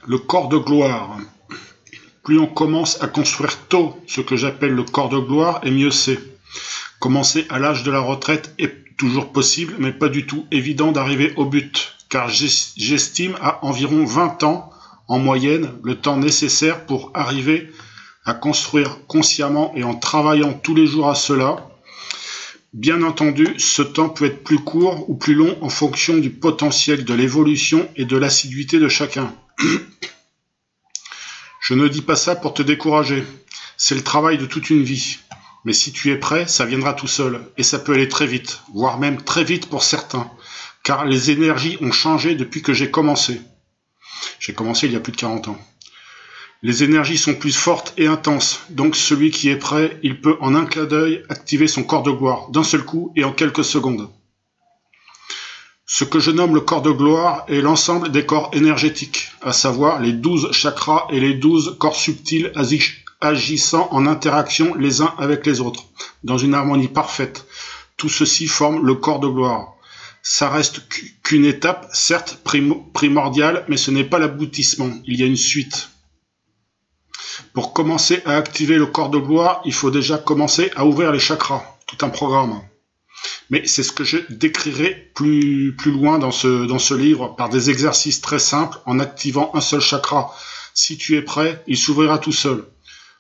Le corps de gloire. Plus on commence à construire tôt ce que j'appelle le corps de gloire, et mieux c'est. Commencer à l'âge de la retraite est toujours possible, mais pas du tout évident d'arriver au but, car j'estime à environ 20 ans, en moyenne, le temps nécessaire pour arriver à construire consciemment et en travaillant tous les jours à cela. Bien entendu, ce temps peut être plus court ou plus long en fonction du potentiel de l'évolution et de l'assiduité de chacun. Je ne dis pas ça pour te décourager, c'est le travail de toute une vie. Mais si tu es prêt, ça viendra tout seul, et ça peut aller très vite, voire même très vite pour certains, car les énergies ont changé depuis que j'ai commencé. J'ai commencé il y a plus de 40 ans. Les énergies sont plus fortes et intenses, donc celui qui est prêt, il peut en un clin d'œil activer son corps de gloire, d'un seul coup et en quelques secondes. Ce que je nomme le corps de gloire est l'ensemble des corps énergétiques, à savoir les 12 chakras et les 12 corps subtils agissant en interaction les uns avec les autres, dans une harmonie parfaite. Tout ceci forme le corps de gloire. Ça reste qu'une étape, certes primordiale, mais ce n'est pas l'aboutissement, il y a une suite. Pour commencer à activer le corps de gloire, il faut déjà commencer à ouvrir les chakras, tout un programme. Mais c'est ce que je décrirai plus loin dans ce livre, par des exercices très simples, en activant un seul chakra. Si tu es prêt, il s'ouvrira tout seul.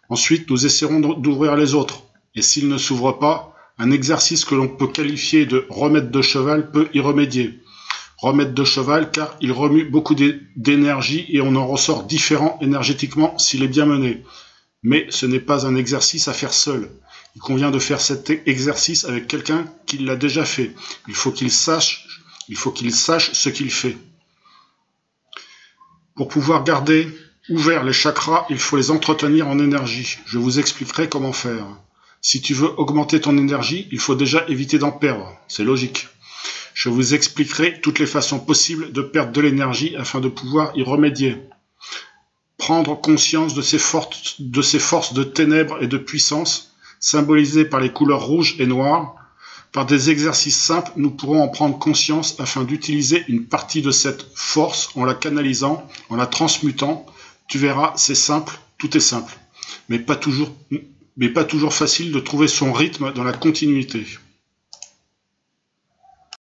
Ensuite, nous essaierons d'ouvrir les autres. Et s'il ne s'ouvre pas, un exercice que l'on peut qualifier de remède de cheval peut y remédier. Remède de cheval car il remue beaucoup d'énergie et on en ressort différent énergétiquement s'il est bien mené. Mais ce n'est pas un exercice à faire seul. Il convient de faire cet exercice avec quelqu'un qui l'a déjà fait. Il faut qu'il sache ce qu'il fait. Pour pouvoir garder ouverts les chakras, il faut les entretenir en énergie. Je vous expliquerai comment faire. Si tu veux augmenter ton énergie, il faut déjà éviter d'en perdre. C'est logique. Je vous expliquerai toutes les façons possibles de perdre de l'énergie afin de pouvoir y remédier. Prendre conscience de ces forces de ténèbres et de puissance, symbolisées par les couleurs rouges et noires. Par des exercices simples, nous pourrons en prendre conscience afin d'utiliser une partie de cette force en la canalisant, en la transmutant. Tu verras, c'est simple, tout est simple, mais pas toujours facile de trouver son rythme dans la continuité.